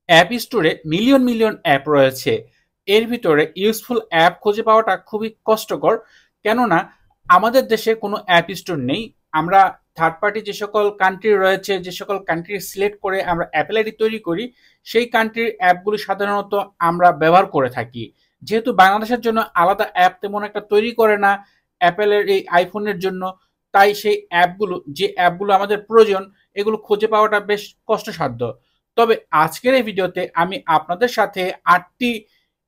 App স্টোরে million million app রয়েছে। এর ভিতরে ইউজফুল অ্যাপ খুঁজে পাওয়াটা খুবই কষ্টকর। কেননা আমাদের দেশে কোনো অ্যাপ স্টোর নেই। আমরা থার্ড পার্টি যে সকল কান্ট্রি রয়েছে, যে সকল কান্ট্রি সিলেক্ট করে আমরা অ্যাপেল আইডি তৈরি করি, সেই কান্ট্রির অ্যাপগুলি সাধারণত আমরা ব্যবহার করে থাকি। যেহেতু বাংলাদেশের জন্য আলাদা অ্যাপ তেমন একটা তৈরি করে না অ্যাপেলের এই আইফোনের জন্য, তাই সেই অ্যাপগুলো, যে অ্যাপগুলো আমাদের প্রয়োজন, এগুলো খুঁজে পাওয়াটা বেশ কষ্টসাধ্য। তবে আজকের এই ভিডিওতে আমি আপনাদের সাথে 8টি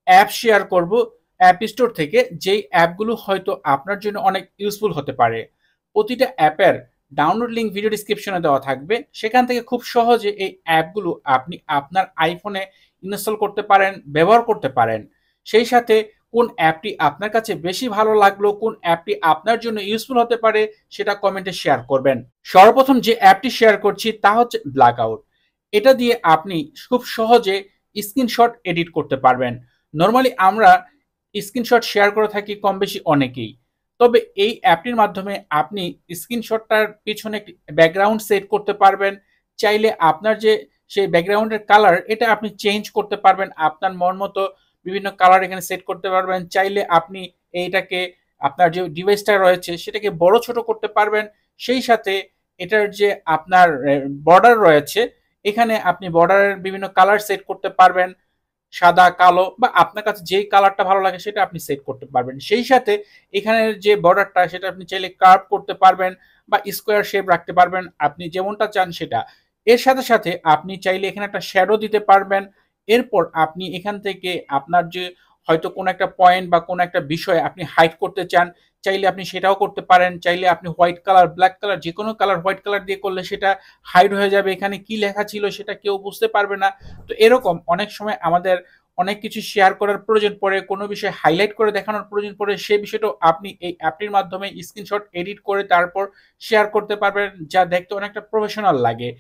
অ্যাপ শেয়ার করব অ্যাপ স্টোর থেকে, যেই অ্যাপগুলো হয়তো আপনার জন্য অনেক ইউজফুল হতে পারে। প্রতিটা অ্যাপের ডাউনলোড লিঙ্ক ভিডিও ডিসক্রিপশনে দেওয়া থাকবে। সেখান থেকে খুব সহজে এই অ্যাপগুলো আপনি আপনার আইফোনে ইনস্টল করতে পারেন, ব্যবহার করতে পারেন। সেই সাথে কোন অ্যাপটি আপনার কাছে বেশি ভালো লাগলো, কোন অ্যাপটি আপনার জন্য ইউজফুল হতে পারে, সেটা কমেন্টে শেয়ার করবেন। সর্বপ্রথম যে অ্যাপটি শেয়ার করছি তা হচ্ছে ব্ল্যাকআউট। এটা দিয়ে আপনি খুব সহজে স্ক্রিনশট এডিট করতে পারবেন। নর্মালি আমরা স্ক্রিনশট শেয়ার করে থাকি কম বেশি অনেকেই। তবে এই অ্যাপটির মাধ্যমে আপনি স্ক্রিনশটটার পিছনে একটি ব্যাকগ্রাউন্ড সেট করতে পারবেন। চাইলে আপনার যে সেই ব্যাকগ্রাউন্ডের কালার, এটা আপনি চেঞ্জ করতে পারবেন। আপনার মন মতো বিভিন্ন কালার এখানে সেট করতে পারবেন। চাইলে আপনি এইটাকে, আপনার যে ডিভাইসটা রয়েছে সেটাকে বড় ছোট করতে পারবেন। সেই সাথে এটার যে আপনার বর্ডার রয়েছে, এখানে আপনি বর্ডারের বিভিন্ন কালার সেট করতে পারবেন, সাদা, কালো, বা আপনার কাছে যেই কালারটা ভালো লাগে সেটা আপনি সেট করতে পারবেন। সেই সাথে এখানের যে বর্ডারটা, সেটা আপনি চাইলে কার্ভ করতে পারবেন বা স্কোয়ার শেপ রাখতে পারবেন, আপনি যেমনটা চান সেটা। এর সাথে সাথে আপনি চাইলে এখানে একটা শ্যাডো দিতে পারবেন। এরপর আপনি এখান থেকে আপনার যে হয়তো কোনো একটা পয়েন্ট বা কোনো একটা বিষয় আপনি হাইড করতে চান, চাইলে আপনি সেটাও করতে পারেন। চাইলে আপনি হোয়াইট কালার, ব্ল্যাক কালার, যে কোনো কালার, হোয়াইট কালার দিয়ে করলে সেটা হাইড হয়ে যাবে। এখানে কি লেখা ছিল সেটা কেউ বুঝতে পারবে না। তো এরকম অনেক সময় আমাদের অনেক কিছু শেয়ার করার প্রয়োজন পড়ে, কোনো বিষয় হাইলাইট করে দেখানোর প্রয়োজন পড়ে, সেই বিষয়টাও আপনি এই অ্যাপটির মাধ্যমে স্ক্রিনশট এডিট করে তারপর শেয়ার করতে পারবেন, যা দেখতে অনেকটা প্রফেশনাল লাগে।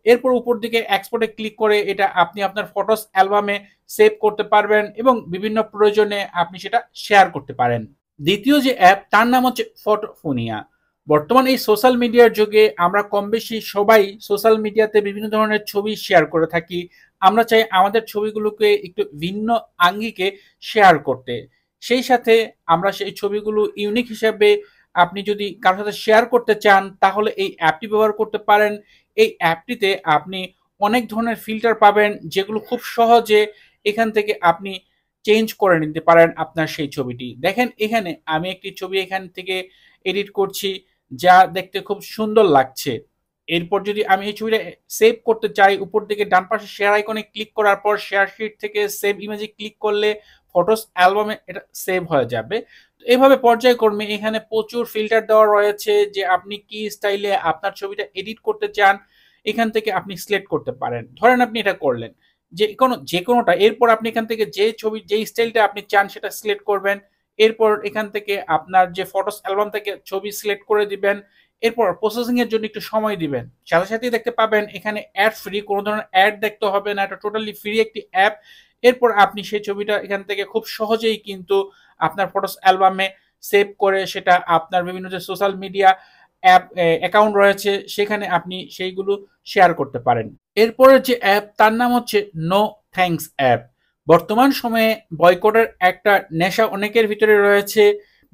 এরপর উপর দিকে এক্সপোর্টে ক্লিক করে এটা আপনি আপনার ফটোস অ্যালবামে সেভ করতে পারবেন এবং বিভিন্ন প্রয়োজনে আপনি সেটা শেয়ার করতে পারেন। দ্বিতীয় যে অ্যাপ, তার নাম হচ্ছে ফটোফোনিয়া। বর্তমান এই সোশ্যাল মিডিয়ার যুগে আমরা কম বেশি সবাই সোশ্যাল মিডিয়াতে বিভিন্ন ধরনের ছবি শেয়ার করে থাকি। আমরা চাই আমাদের ছবিগুলোকে একটু ভিন্ন আঙ্গিকে শেয়ার করতে। সেই সাথে আমরা সেই ছবিগুলো ইউনিক হিসেবে আপনি যদি কারোর সাথে শেয়ার করতে চান, তাহলে এই অ্যাপটি ব্যবহার করতে পারেন। এই অ্যাপটিতে আপনি অনেক ধরনের ফিল্টার পাবেন, যেগুলো খুব সহজে এখান থেকে আপনি চেঞ্জ করে নিতে পারেন আপনার সেই ছবিটি। দেখেন এখানে আমি একটি ছবি এখান থেকে এডিট করছি, যা দেখতে খুব সুন্দর লাগছে। এরপর যদি আমি এই ছবিটা সেভ করতে চাই, উপর দিকে ডান পাশে শেয়ার আইকনে ক্লিক করার পর শেয়ার শিট থেকে সেভ ইমেজে ক্লিক করলে ফটোস অ্যালবামে এটা সেভ হয়ে যাবে। তো এইভাবে পর্যায়ক্রমে এখানে প্রচুর ফিল্টার দেওয়া রয়েছে, যে আপনি কি স্টাইলে আপনার ছবিটা এডিট করতে চান, এখান থেকে আপনি সিলেক্ট করতে পারেন। ধরেন আপনি এটা করলেন যে কোনোটা, এরপর আপনি এখান থেকে যে ছবি, যে স্টাইলটা আপনি চান সেটা সিলেক্ট করবেন। এরপর এখান থেকে আপনার যে ফটোস অ্যালবাম থেকে ছবি সিলেক্ট করে দিবেন। এরপর প্রসেসিং এর জন্য একটু সময় দিবেন। সাথে সাথেই দেখতে পাবেন এখানে অ্যাড ফ্রি, কোনো ধরনের অ্যাড দেখতে হবে না, এটা টোটালি ফ্রি একটি অ্যাপ। এরপর আপনি সেই ছবিটা এখান থেকে খুব সহজেই কিন্তু আপনার ফটোস অ্যালবামে সেভ করে সেটা আপনার বিভিন্ন যে সোশ্যাল মিডিয়া অ্যাপ অ্যাকাউন্ট রয়েছে সেখানে আপনি সেইগুলো শেয়ার করতে পারেন। এরপরের যে অ্যাপ, তার নাম হচ্ছে নো থ্যাঙ্কস অ্যাপ। বর্তমান সময়ে বয়কটের একটা নেশা অনেকের ভিতরে রয়েছে।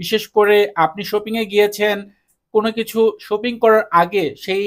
বিশেষ করে আপনি শপিংয়ে গিয়েছেন, কোনো কিছু শপিং করার আগে সেই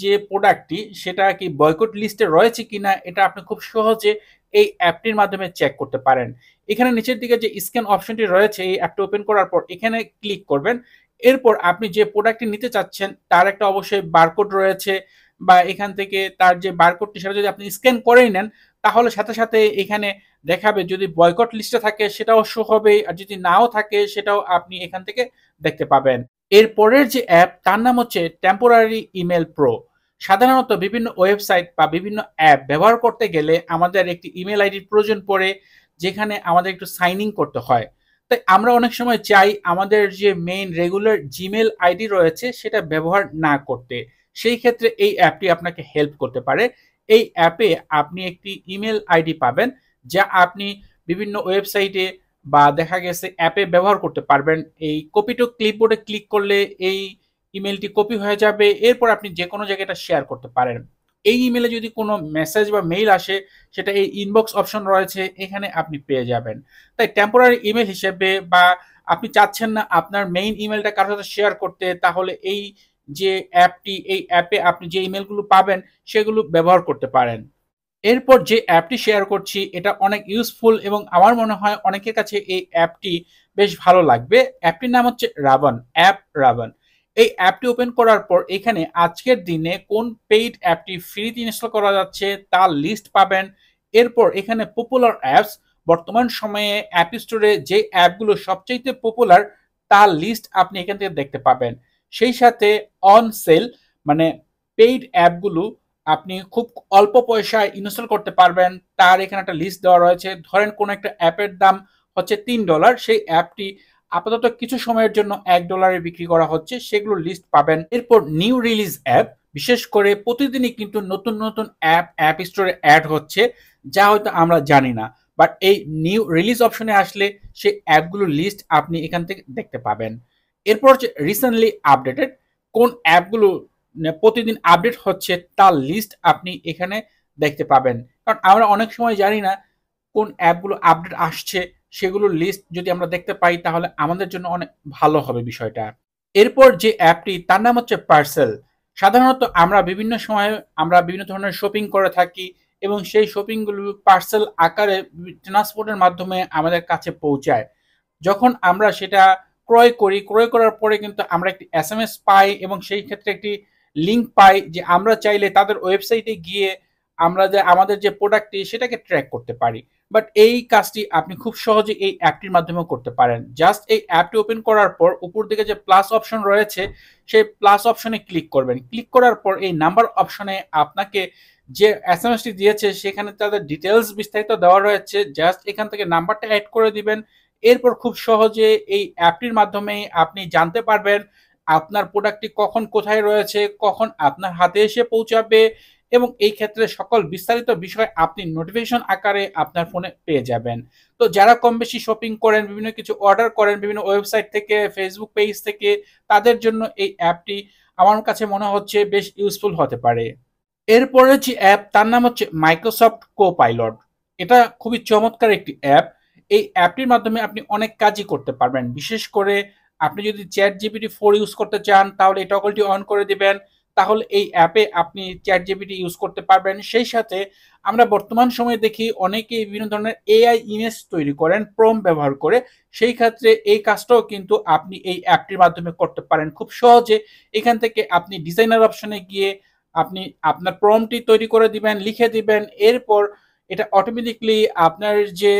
যে প্রোডাক্টটি সেটা কি বয়কট লিস্টে রয়েছে কিনা, এটা আপনি খুব সহজে এই অ্যাপটির মাধ্যমে চেক করতে পারেন। এখানে নিচের দিকে যে স্ক্যান অপশনটি রয়েছে, এই অ্যাপটা ওপেন করার পর এখানে ক্লিক করবেন। এরপর আপনি যে প্রোডাক্টটি নিতে চাচ্ছেন তার একটা অবশ্যই বারকোড রয়েছে, বা এখান থেকে তার যে বারকোডটি সেটা যদি আপনি স্ক্যান করেই নেন, তাহলে সাথে সাথে এখানে দেখাবে। যদি বয়কট লিস্টে থাকে সেটাও শো হবে, আর যদি নাও থাকে সেটাও আপনি এখান থেকে দেখতে পাবেন। এরপরের যে অ্যাপ, তার নাম হচ্ছে টেম্পোরারি ইমেল প্রো। সাধারণত বিভিন্ন ওয়েবসাইট বা বিভিন্ন অ্যাপ ব্যবহার করতে গেলে আমাদের একটি ইমেল আইডির প্রয়োজন পড়ে, যেখানে আমাদের একটু সাইন ইন করতে হয়। তাই আমরা অনেক সময় চাই আমাদের যে মেইন রেগুলার জিমেল আইডি রয়েছে সেটা ব্যবহার না করতে। সেই ক্ষেত্রে এই অ্যাপটি আপনাকে হেল্প করতে পারে। এই অ্যাপে আপনি একটি ইমেল আইডি পাবেন, যা আপনি বিভিন্ন ওয়েবসাইটে বা দেখা গেছে অ্যাপে ব্যবহার করতে পারবেন। এই কপি টু ক্লিপবোর্ডে ক্লিক করলে এই ইমেলটি কপি হয়ে যাবে। এরপর আপনি যে কোনো জায়গায় এটা শেয়ার করতে পারেন। এই ইমেলে যদি কোনো মেসেজ বা মেইল আসে সেটা এই ইনবক্স অপশন রয়েছে, এখানে আপনি পেয়ে যাবেন। তাই টেম্পোরারি ইমেল হিসেবে বা আপনি চাচ্ছেন না আপনার মেইন ইমেলটা কারোর সাথে শেয়ার করতে, তাহলে এই যে অ্যাপটি, এই অ্যাপে আপনি যে ইমেলগুলো পাবেন সেগুলো ব্যবহার করতে পারেন। এরপর যে অ্যাপটি শেয়ার করছি এটা অনেক ইউজফুল এবং আমার মনে হয় অনেকের কাছে এই অ্যাপটি বেশ ভালো লাগবে। অ্যাপটির নাম হচ্ছে রাবণ, অ্যাপ রাবণ। এই অ্যাপটি ওপেন করার পর এখানে আজকের দিনে কোন পেইড অ্যাপটি ফ্রিতে ইনস্টল করা যাচ্ছে তার লিস্ট পাবেন। এরপর এখানে পপুলার অ্যাপস, বর্তমান সময়ে অ্যাপ স্টোরে যে অ্যাপগুলো সবচাইতে পপুলার তার লিস্ট আপনি এখান থেকে দেখতে পাবেন। সেই সাথে অন সেল, মানে পেইড অ্যাপগুলো আপনি খুব অল্প পয়সায় ইনস্টল করতে পারবেন তার এখানে একটা লিস্ট দেওয়া রয়েছে। ধরেন কোন একটা অ্যাপের দাম হচ্ছে $3, সেই অ্যাপটি আপাতত কিছু সময়ের জন্য $1 বিক্রি করা হচ্ছে, সেগুলো লিস্ট পাবেন। এরপর নিউ রিলিজ অ্যাপ, বিশেষ করে প্রতিদিনই কিন্তু নতুন নতুন অ্যাপ স্টোরে অ্যাড হচ্ছে যা হয়তো আমরা জানি না, বাট এই নিউ রিলিজ অপশনে আসলে সেই অ্যাপগুলোর লিস্ট আপনি এখান থেকে দেখতে পাবেন। এরপর হচ্ছে রিসেন্টলি আপডেটেড, কোন অ্যাপগুলো প্রতিদিন আপডেট হচ্ছে তার লিস্ট আপনি এখানে দেখতে পাবেন। কারণ আমরা অনেক সময় জানি না কোন অ্যাপগুলো আপডেট আসছে, সেগুলোর লিস্ট যদি আমরা দেখতে পাই তাহলে আমাদের জন্য অনেক ভালো হবে বিষয়টা। এরপর যে অ্যাপটি তার নাম হচ্ছে পার্সেল। সাধারণত আমরা বিভিন্ন সময়ে আমরা বিভিন্ন ধরনের শপিং করে থাকি এবং সেই শপিংগুলো পার্সেল আকারে ট্রান্সপোর্টের মাধ্যমে আমাদের কাছে পৌঁছায়। যখন আমরা সেটা ক্রয় করি, ক্রয় করার পরে কিন্তু আমরা একটি এসএমএস পাই এবং সেই ক্ষেত্রে একটি লিঙ্ক পাই যে আমরা চাইলে তাদের ওয়েবসাইটে গিয়ে আমরা যে আমাদের যে প্রোডাক্টটি সেটাকে ট্র্যাক করতে পারি। বাট এই কাজটি আপনি খুব সহজে এই অ্যাপটির মাধ্যমেও করতে পারেন। জাস্ট এই অ্যাপটি ওপেন করার পর উপর দিকে যে প্লাস অপশন রয়েছে সেই প্লাস অপশনে ক্লিক করবেন। ক্লিক করার পর এই নাম্বার অপশনে আপনাকে যে এসএমএসটি দিয়েছে সেখানে তাদের ডিটেলস বিস্তারিত দেওয়া রয়েছে, জাস্ট এখান থেকে নাম্বারটা অ্যাড করে দিবেন। এরপর খুব সহজে এই অ্যাপটির মাধ্যমে আপনি জানতে পারবেন আপনার প্রোডাক্টটি কখন কোথায় রয়েছে, কখন আপনার হাতে এসে পৌঁছাবে এবং এই ক্ষেত্রে সকল বিস্তারিত বিষয় আপনি নোটিফিকেশন আকারে আপনার ফোনে পেয়ে যাবেন। তো যারা কম বেশি শপিং করেন, বিভিন্ন কিছু অর্ডার করেন বিভিন্ন ওয়েবসাইট থেকে, ফেসবুক পেজ থেকে, তাদের জন্য এই অ্যাপটি আমার কাছে মনে হচ্ছে বেশ ইউজফুল হতে পারে। এরপরে যে অ্যাপ তার নাম হচ্ছে মাইক্রোসফট কোপাইলট। এটা খুবই চমৎকার একটি অ্যাপ। এই অ্যাপটির মাধ্যমে আপনি অনেক কাজই করতে পারবেন। বিশেষ করে আপনি যদি চ্যাট জিপিটি 4 ইউজ করতে চান তাহলে এই টগলটি অন করে দিবেন, তাহলে এই অ্যাপে আপনি চ্যাট জিপিটি ইউজ করতে পারবেন। সেই সাথে আমরা বর্তমান সময়ে দেখি অনেকেই বিভিন্ন ধরনের এআই ইমেজ তৈরি করেন প্রম ব্যবহার করে। সেই ক্ষেত্রে এই কাজটাও কিন্তু আপনি এই অ্যাপটির মাধ্যমে করতে পারেন খুব সহজে। এখান থেকে আপনি ডিজাইনার অপশনে গিয়ে আপনি আপনার প্রম্পটটি তৈরি করে দিবেন, লিখে দিবেন। এরপর এটা অটোমেটিকলি আপনার যে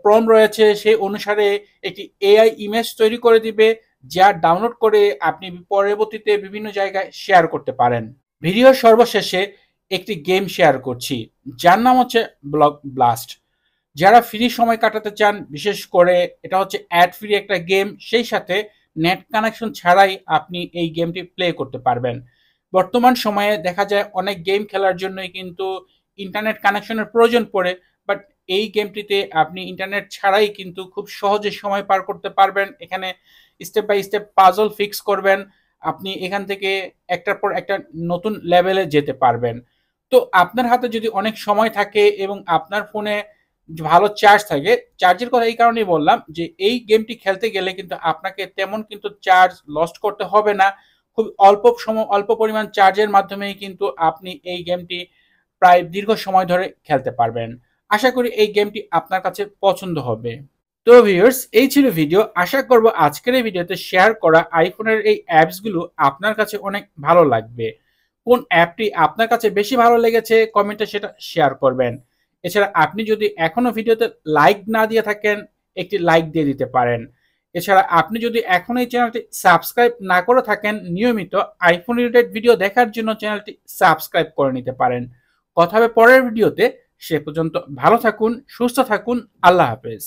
প্রম্পট রয়েছে সেই অনুসারে একটি এআই ইমেজ তৈরি করে দিবে, যা ডাউনলোড করে আপনি পরবর্তীতে বিভিন্ন জায়গায় শেয়ার করতে পারেন। ভিডিওর সর্বশেষে একটি গেম শেয়ার করছি যার নাম হচ্ছে ব্লক ব্লাস্ট। যারা ফ্রি সময় কাটাতে চান, বিশেষ করে এটা হচ্ছে অ্যাড ফ্রি একটা গেম, সেই সাথে নেট কানেকশন ছাড়াই আপনি এই গেমটি প্লে করতে পারবেন। বর্তমান সময়ে দেখা যায় অনেক গেম খেলার জন্যই কিন্তু ইন্টারনেট কানেকশনের প্রয়োজন পড়ে, বাট এই গেমটিতে আপনি ইন্টারনেট ছাড়াই কিন্তু খুব সহজে সময় পার করতে পারবেন। এখানে step by step puzzle fix করবেন, আপনি এখান থেকে একটার পর একটা নতুন লেভেলে যেতে পারবেন। তো আপনার হাতে যদি অনেক সময় থাকে এবং আপনার ফোনে ভালো চার্জ থাকে, চার্জের কথা এই কারণেই বললাম যে এই গেমটি খেলতে গেলে কিন্তু আপনাকে তেমন কিন্তু চার্জ লস্ট করতে হবে না। খুব অল্প সময় অল্প পরিমাণ চার্জের মাধ্যমেই কিন্তু আপনি এই গেমটি প্রায় দীর্ঘ সময় ধরে খেলতে পারবেন। আশা করি এই গেমটি আপনার কাছে পছন্দ হবে। তো ভিউয়ার্স, এই ছিল ভিডিও। আশা করব আজকের এই ভিডিওতে শেয়ার করা আইফোনের এই অ্যাপসগুলো আপনার কাছে অনেক ভালো লাগবে। কোন অ্যাপটি আপনার কাছে বেশি ভালো লেগেছে কমেন্টে সেটা শেয়ার করবেন। এছাড়া আপনি যদি এখনো ভিডিওতে লাইক না দিয়ে থাকেন একটি লাইক দিয়ে দিতে পারেন। এছাড়া আপনি যদি এখনো এই চ্যানেলটি সাবস্ক্রাইব না করে থাকেন নিয়মিত আইফোন রিলেটেড ভিডিও দেখার জন্য চ্যানেলটি সাবস্ক্রাইব করে নিতে পারেন। কথা হবে পরের ভিডিওতে। সে পর্যন্ত ভালো থাকুন, সুস্থ থাকুন। আল্লাহ হাফেজ।